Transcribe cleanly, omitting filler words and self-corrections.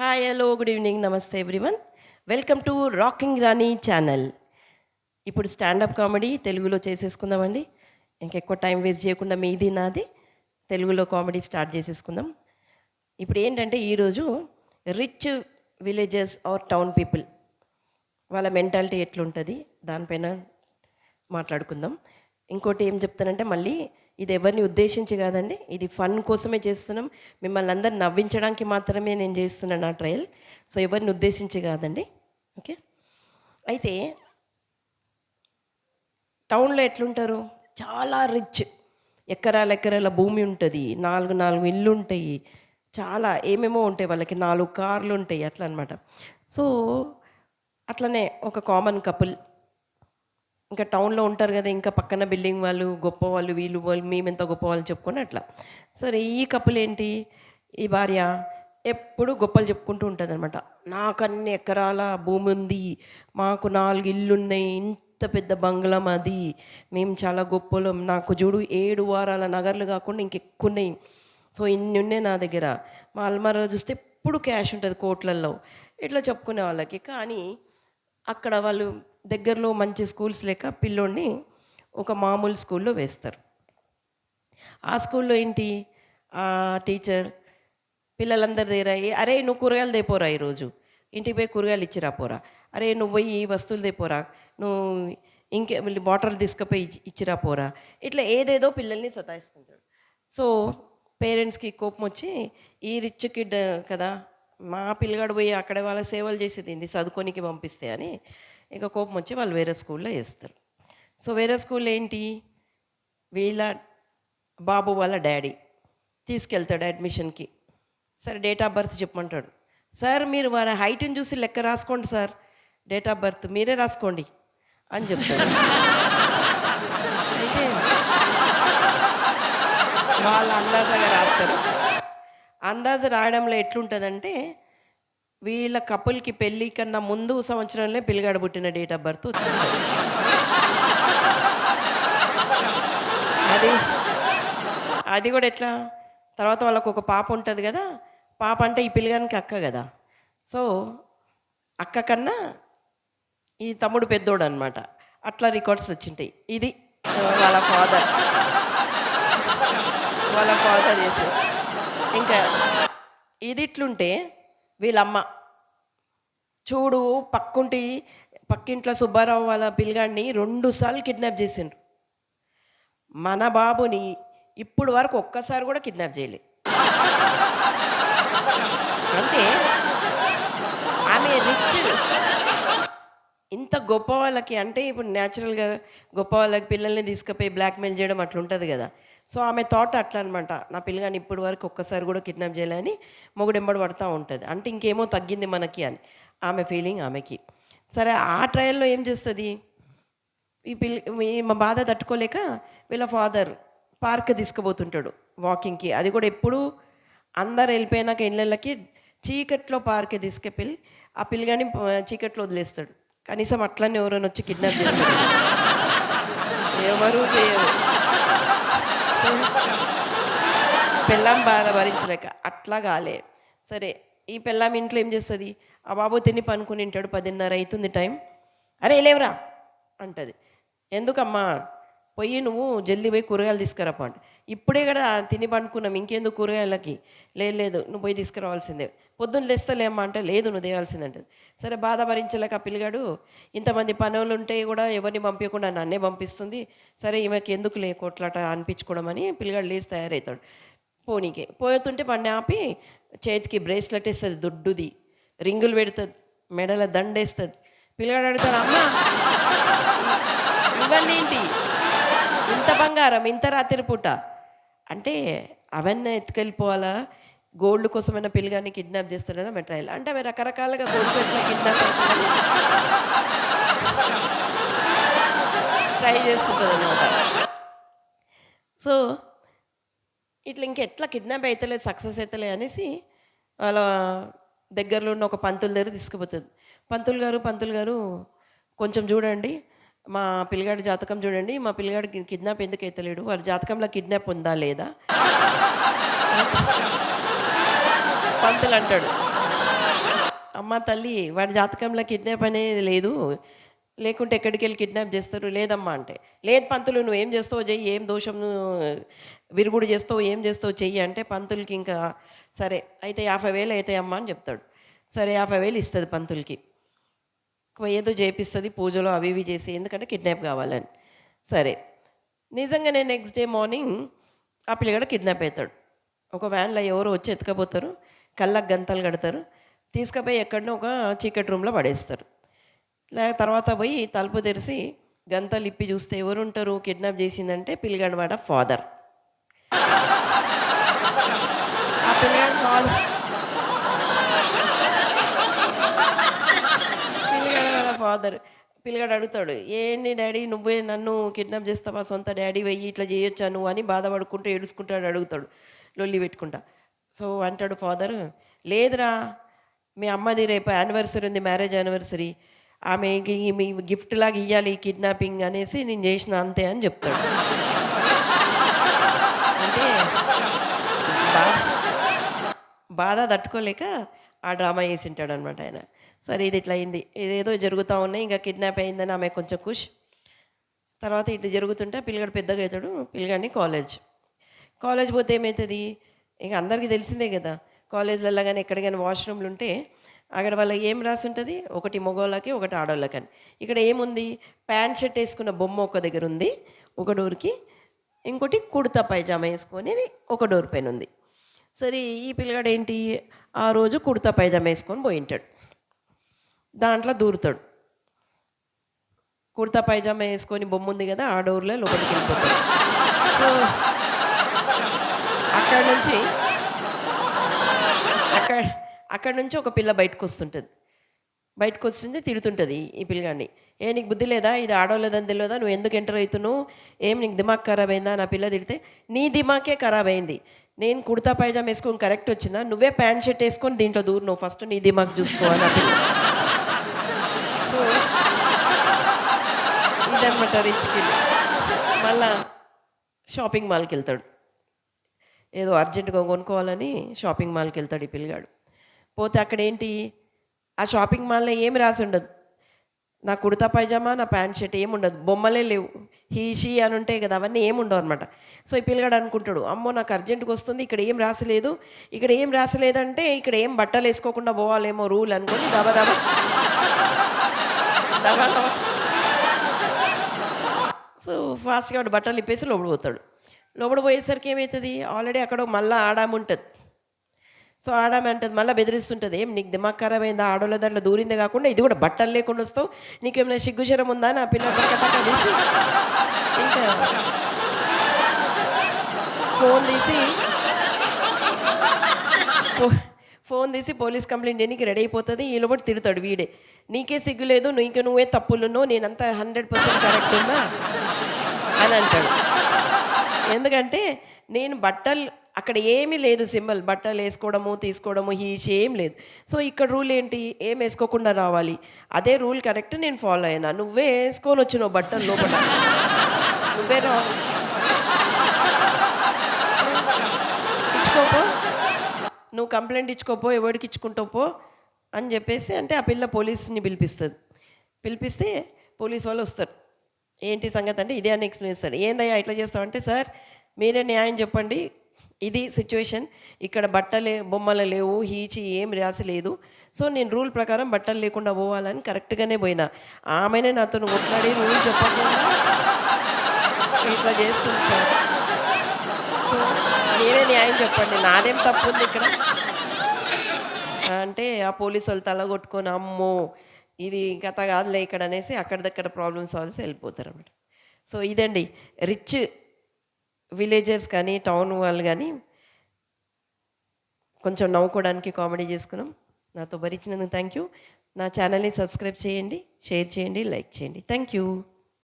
Hi hello good evening నమస్తే everyone. Welcome to rocking Rani channel. ఇప్పుడు stand up comedy తెలుగులో చేసేసుకుందామండి. ఇంకెక్కువ టైం వేస్ట్ చేయకుండా మీది నాది తెలుగులో కామెడీ స్టార్ట్ చేసేసుకుందాం. ఇప్పుడు ఏంటంటే ఈరోజు rich villages are town people వాళ్ళ మెంటాలిటీ ఎట్లుంటుంది దానిపైన మాట్లాడుకుందాం. ఇంకోటి ఏం చెప్తానంటే మళ్ళీ ఇది ఎవరిని ఉద్దేశించి కాదండి, ఇది ఫన్ కోసమే చేస్తున్నాం. మిమ్మల్ని అందరు నవ్వించడానికి మాత్రమే నేను చేస్తున్నాను నా ట్రయల్. సో ఎవరిని ఉద్దేశించి కాదండి. ఓకే. అయితే టౌన్లో ఎట్లుంటారు, చాలా రిచ్, ఎకరాల ఎకరాల భూమి ఉంటుంది, నాలుగు ఇళ్ళు ఉంటాయి, చాలా ఏమేమో ఉంటాయి, వాళ్ళకి 4 కార్లు ఉంటాయి, అట్లా అనమాట. సో అట్లనే ఒక కామన్ కపుల్ ఇంకా టౌన్లో ఉంటారు కదా, ఇంకా పక్కన బిల్డింగ్ వాళ్ళు గొప్ప వాళ్ళు, వీళ్ళు వాళ్ళు మేమెంత గొప్ప వాళ్ళు చెప్పుకొని అట్లా. సరే ఈ కపుల్ ఏంటి, ఈ భార్య ఎప్పుడు గొప్పలు చెప్పుకుంటూ ఉంటుంది అనమాట. నాకు అన్ని ఎకరాల భూమి ఉంది, మాకు 4 ఇళ్ళు ఉన్నాయి, ఇంత పెద్ద బంగ్లా మాది, మేము చాలా గొప్పలం, నాకు చూడు 7 వారాల నగర్లు కాకుండా ఇంకెక్కువ ఉన్నాయి, సో ఇన్ని ఉన్నాయి నా దగ్గర, మా అల్మారాలో చూస్తే ఎప్పుడు క్యాష్ ఉంటుంది కోట్లల్లో, ఇట్లా చెప్పుకునే వాళ్ళకి. కానీ అక్కడ వాళ్ళు దగ్గరలో మంచి స్కూల్స్ లేక పిల్లోడిని ఒక మామూలు స్కూల్లో వేస్తారు. ఆ స్కూల్లో ఏంటి, ఆ టీచర్ పిల్లలందరి దగ్గర అరే నువ్వు కూరగాయలు తెపోరా, ఈరోజు ఇంటికి పోయి కూరగాయలు ఇచ్చిరా పోరా, అరే నువ్వు పోయి ఈ వస్తువులు తెపోరా, నువ్వు ఇంకే వాటర్ తీసుకుపోయి ఇచ్చిరా పోరా, ఇట్లా ఏదేదో పిల్లల్ని సతాయిస్తుంటాడు. సో పేరెంట్స్కి కోపం వచ్చి, ఈ రిచ్ కిడ్ కదా, మా పిల్లగాడు పోయి అక్కడ వాళ్ళ సేవలు చేసేది ఏంది, చదువుకోనికి పంపిస్తే అని ఇక కోపం వచ్చి వాళ్ళు వేరే స్కూల్లో వేస్తారు. సో వేరే స్కూల్లో ఏంటి, వీళ్ళ బాబు వాళ్ళ డాడీ తీసుకెళ్తాడు అడ్మిషన్కి. సరే డేట్ ఆఫ్ బర్త్ చెప్పమంటాడు. సార్ మీరు వాళ్ళ హైట్ని చూసి లెక్క రాసుకోండి సార్, డేట్ ఆఫ్ బర్త్ మీరే రాసుకోండి అని చెప్తాడు. అయితే వాళ్ళు అందాజగా రాస్తారు. అందాజ రాయడంలో ఎట్లుంటుందంటే, వీళ్ళ కపుల్కి పెళ్ళి కన్నా ముందు సంవత్సరంలో పిల్లగాడు పుట్టిన డేట్ ఆఫ్ బర్త్ వచ్చింది. అది అది కూడా ఎట్లా, తర్వాత వాళ్ళకు ఒక పాప ఉంటుంది కదా, పాప అంటే ఈ పిల్లగానికి అక్క కదా, సో అక్క కన్నా ఈ తమ్ముడు పెద్దోడు అనమాట, అట్లా రికార్డ్స్ వచ్చింటాయి. ఇది వాళ్ళ ఫాదర్ వాళ్ళ ఫాదర్ చేసేది. ఇంకా ఇది ఇట్లుంటే వీళ్ళమ్మ చూడు, పక్కింట్లో సుబ్బారావు వాళ్ళ పిల్లగాడిని 2 సార్లు కిడ్నాప్ చేసిండ్రు, మన బాబుని ఇప్పుడు వరకు ఒక్కసారి కూడా కిడ్నాప్ చేయలే. అంటే ఆమె రిచ్, ఇంత గొప్ప వాళ్ళకి అంటే ఇప్పుడు న్యాచురల్గా గొప్ప వాళ్ళకి పిల్లల్ని తీసుకుపోయి బ్లాక్మెయిల్ చేయడం అట్లా ఉంటుంది కదా. సో ఆమె థాట్ అట్లా అనమాట, నా పిల్లగాని ఇప్పటి వరకు ఒక్కసారి కూడా కిడ్నాప్ చేయాలని మొగుడెంబడి పడుతూ ఉంటుంది, అంటే ఇంకేమో తగ్గింది మనకి అని ఆమె ఫీలింగ్ ఆమెకి. సరే ఆ ట్రయల్లో ఏం చేస్తుంది, మా బాధ తట్టుకోలేక వీళ్ళ ఫాదర్ పార్క్ తీసుకుపోతుంటాడు వాకింగ్కి. అది కూడా ఎప్పుడు అందరు వెళ్ళిపోయినాక ఇళ్ళకి చీకట్లో పార్క్ తీసుకెళ్ళి ఆ పిల్లగాని చీకట్లో వదిలేస్తాడు. కనీసం అట్లనే ఎవరైనా వచ్చి కిడ్నాప్ చేస్తారు, ఎవరు చేయరు. సో పెళ్ళాం బాధ భరించలేక అట్లా కాలే. సరే ఈ పెళ్ళాం ఇంట్లో ఏం చేస్తుంది, ఆ బాబు తిని పనుకుని ఉంటాడు, 10:30 అవుతుంది టైం, అరే లేవరా అంటది. ఎందుకమ్మా, పోయి నువ్వు జల్దీ పోయి కూరగాయలు తీసుకురాపో అంటే, ఇప్పుడే కదా తిని పండుకున్నాం ఇంకెందుకు కూరగాయలకి, లేదు నువ్వు పోయి తీసుకురావాల్సిందే, పొద్దున్న తెస్తలేమ్మా అంటే, లేదు నువ్వు తేవాల్సిందంటది. సరే బాధ భరించలేక ఆ పిల్లగాడు ఇంతమంది పనులు ఉంటే కూడా ఎవరిని పంపించకుండా నన్నే పంపిస్తుంది, సరే ఈమెకి ఎందుకు లేకోట్లట అనిపించుకోవడం అని పిల్లగాడు లేచి తయారవుతాడు. పోనీకే పోతుంటే బండి ఆపి చేతికి బ్రేస్లెట్ వేస్తుంది, దొడ్డుది రింగులు పెడుతుంది, మెడల దండేస్తుంది. పిల్లగాడు అడుగుతాడు, అమ్మ ఇవన్నీ ఏంటి, ఇంత బంగారం ఇంత రాత్రి పూట అంటే, అవన్నీ ఎత్తుకెళ్ళిపోవాలా, గోల్డ్ కోసమైనా పిల్లగాన్ని కిడ్నాప్ చేస్తాడని ఆమె ట్రయల్. అంటే అవి రకరకాలుగా గోల్డ్ ఎట్లా కిడ్నాప్ అవుతుందని ట్రై చేస్తుంటుంది అనమాట. సో ఇట్లా ఇంకెట్లా కిడ్నాప్ అవుతలేదు, సక్సెస్ అవుతలే అనేసి వాళ్ళ దగ్గరలో ఉన్న ఒక పంతుల దగ్గర తీసుకుపోతుంది. పంతులు గారు కొంచెం చూడండి, మా పిల్లగాడి జాతకం చూడండి, మా పిల్లగాడికి కిడ్నాప్ ఎందుకు అవుతలేడు, వాళ్ళ జాతకంలో కిడ్నాప్ ఉందా లేదా పంతులు అంటాడు. అమ్మ తల్లి వాడి జాతకంలో కిడ్నాప్ అనేది లేదు. లేకుంటే ఎక్కడికెళ్ళి కిడ్నాప్ జేస్తారు? లేదమ్మా అంటే, లేదు పంతులు నువ్వేం జేస్తావో చెయ్యి. ఏం దోషం విరుగుడు జేస్తావో ఏం జేస్తావో చెయ్యి అంటే పంతులకి ఇంకా సరే అయితే 50,000 అయితాయమ్మా అని చెప్తాడు. సరే 50,000 ఇస్తది పంతులకి. ఏదో చేపిస్తది పూజలు అవి ఇవి చేసి ఎందుకంటే కిడ్నాప్ కావాలని. సరే. నిజంగానే నెక్స్ట్ డే మార్నింగ్ ఆ పిల్లగాడు కిడ్నాప్ అవుతాడు. ఒక వ్యాన్‌లో ఎవరో వచ్చి ఎత్తుకపోతారు. కళ్ళకి గంతలు కడతారు. తీసుకుపోయి ఎక్కడనో ఒక చీకటి రూమ్‌లో పడేస్తారు. తర్వాత పోయి తలుపు తెరిసి గంతలు ఇప్పి చూస్తే ఎవరుంటారు కిడ్నాప్ చేసిందంటే పిల్లగాడు వాడ ఫాదర్. ఆ పిల్లగాడు ఫాదర్ పిల్లగాడు వాళ్ళ ఫాదర్. పిల్లగాడు అడుగుతాడు, "ఏంది డాడీ నువ్వే నన్ను కిడ్నాప్ చేస్తావా? సొంత డాడీ వెయ్యి ఇట్లా చేయొచ్చా నువ్వు" అని బాధపడుకుంటూ ఏడుసుకుంటాడు అడుగుతాడు. లొల్లి పెట్టుకుంటా. సో అంటాడు ఫాదర్, "లేదురా మీ అమ్మది రేపు యానివర్సరీ ఉంది మ్యారేజ్ యానివర్సరీ. ఆమెకి మీ గిఫ్ట్ లాగా ఇయ్యాలి కిడ్నాపింగ్ అనేసి నేను చేసిన అంతే" అని చెప్తాడు. అంటే బా బాధ తట్టుకోలేక ఆ డ్రామా వేసింటాడనమాట ఆయన. సరే ఇది ఇట్లా అయింది. ఇదేదో జరుగుతా ఉన్నాయి. ఇంకా కిడ్నాప్ అయిందని ఆమె కొంచెం ఖుష్. తర్వాత ఇట్లా జరుగుతుంటే పిల్లగాడు పెద్దగా అవుతాడు. పిల్లగాడిని కాలేజ్ పోతే ఏమవుతుంది? ఇంక అందరికీ తెలిసిందే కదా! కాలేజ్‌లల్లో గాని ఎక్కడికైనా వాష్‌రూమ్‌లు ఉంటే అక్కడ వాళ్ళకి ఏం రాసుంటది? ఒకటి మగోళ్ళకి, ఒకటి ఆడోళ్ళకని. ఇక్కడ ఏముంది? ప్యాంట్ షర్ట్ ఏసుకున్న బొమ్మ ఒక దగ్గర ఉంది. ఒక డోర్‌కి. ఇంకోటి కుర్తా పైజామా ఏసుకొనేది ఒక డోర్ పైన ఉంది. సరే ఈ పిల్లగాడు ఏంటి? ఆ రోజు కుర్తా పైజామా ఏసుకొని పోయుంటాడు. దాంట్లో దూరుతాడు. కుర్తా పైజామా ఏసుకొని బొమ్ముంది గదా! ఆ డోర్‌లో లోపలికెళ్ళిపోతాడు. సో, అక్కడి నుంచి అక్కడ అక్కడి నుంచి ఒక పిల్ల బయటకొస్తుంటది. బయటకొస్తుంది తిడుతుంటది ఈ పిల్లగాడిని. "ఏ నీకు బుద్ధి లేదా? ఇది ఆడోళ్ళదని తెలవదా? నువ్వు ఎందుకు ఎంటర్ అయితున్నావు? ఏం నీకు దిమాగ్ ఖరాబ్ అయిందా?" అని ఆ పిల్ల తిడితే, "నీ దిమాగే ఖరాబ్ అయింది. నేను కుర్తా పైజామా ఏసుకొని కరెక్ట్ వచ్చినా, నువ్వే ప్యాంట్ షర్ట్ ఏసుకొని దీంట్లో దూరినావు. ఫస్ట్ నీ దిమాగ్ చూసుకో" అని ఆ పిల్ల. సో ఇదనమాట రిచ్ కిడ్. మళ్ళా షాపింగ్ మాల్‌కెళ్తాడు. ఏదో అర్జెంట్‌గా కొనుక్కోవాలని షాపింగ్ మాల్‌కెళ్తాడు ఈ పిల్లగాడు. పోతే అక్కడేంటి, ఆ షాపింగ్ మాల్‌లో ఏమి రాసుండదు. నా కుర్తా పైజామా, నా ప్యాంట్ షర్ట్ ఏముండదు. బొమ్మలే లేవు. హీ, షీ అని ఉంటాయి కదా! అవన్నీ ఏముండవనమాట. సో, ఈ పిల్లగాడు అనుకుంటాడు, అమ్మో! నాకు అర్జెంట్‌గొస్తుంది. ఇక్కడ ఏం రాసలేదు. ఇక్కడ ఏం రాసలేదంటే ఇక్కడ ఏం బట్టలేసుకోకుండా పోవాలేమో రూల్ అనుకోని దబదబా దబదబా సో, ఫాస్ట్‌గా వాడు బట్టలు ఇప్పేసి లోపలికి పోతాడు. లోపలికి పోయేసరికి ఏమైతది, ఆల్రెడీ అక్కడ మళ్ళా ఆడామె ఉంటది. సో, ఆడామె అంటది మళ్ళా బెదిరిస్తుంటది. "ఏం నీకు దిమాగ్ ఖరాబ్ అయిందా? ఆడోళ్ళ దాంట్లో దూరిందే కాకుండా ఇది కూడా బట్టలు లేకుండా వస్తావు. నీకేమైనా సిగ్గు శరం ఉందా?" అని ఆ పిల్ల టక టక తీసి ఇంకా ఫోన్ తీసి ఫో ఫోన్ తీసి పోలీస్ కంప్లెయింట్ చేయనీకి రెడీ అయిపోతది. ఈ లోపల తిడతాడు వీడే. "నీకే సిగ్గు లేదు. నువ్వే తప్పులున్నావు. నేనంతా 100% కరెక్ట్ ఉన్నా" అని అంటాడు. ఎందుకంటే నేను బట్టలు అక్కడ ఏమీ లేదు సింబల్. బట్టలేసుకోవడము, తీసుకోవడము, హీ, షీ ఏం లేదు. సో, ఇక్కడ రూల్ ఏంటి? ఏమేసుకోకుండా రావాలి. అదే రూల్ కరెక్ట్ నేను ఫాలో అయినా. నువ్వే ఏసుకొనొచ్చినావు బట్టలు లోపల. నువ్వే రాంగ్. సో, ఇచ్చుకోపో. నువ్వు కంప్లెయింట్ ఇచ్చుకోపో. ఎవడికి ఇచ్చుకుంటావు పో అని చెప్పేసి అంటే ఆ పిల్ల పోలీస్‌ని పిలిపిస్తది. పిలిపిస్తే పోలీస్ వాళ్ళొస్తారు. ఏంటి సంగతి అంటే ఇదే అని ఎక్స్‌ప్లెయిన్ చేస్తాడు. "ఏందయ్యా ఇట్లా చేస్తావంటే" "సార్ మీరే న్యాయం చెప్పండి. ఇది సిట్యుయేషన్. ఇక్కడ బొమ్మలు లేవు. హీ, చీ ఏం రాసి లేదు. సో, నేను రూల్ ప్రకారం బట్టలు లేకుండా పోవాలని కరెక్ట్‌గానే పోయినా. ఆమెనే నాతోని కొట్లాడి రూల్ చెప్పకుండా ఇట్లా చేస్తుంది సార్. సో, మీరే న్యాయం చెప్పండి. నాదేం తప్పుంది ఇక్కడ?" అంటే ఆ పోలీసోళ్ళు తల కొట్టుకొని అమ్మో! ఇది కథ కాదులే ఇక్కడ అనేసి అక్కడిదక్కడ ప్రాబ్లమ్ సాల్వ్ చేసి వెళ్ళిపోతారన్నమాట. సో, ఇదండి రిచ్ విలేజర్స్ కానీ, టౌన్ వాళ్ళు గానీ కొంచెం నవ్వుకోవడానికి కామెడీ చేసుకున్నాం. నాతో భరించినందుకు థ్యాంక్ యూ. నా ఛానల్‌ని సబ్స్క్రైబ్ చేయండి, షేర్ చేయండి, లైక్ చేయండి. Thank you.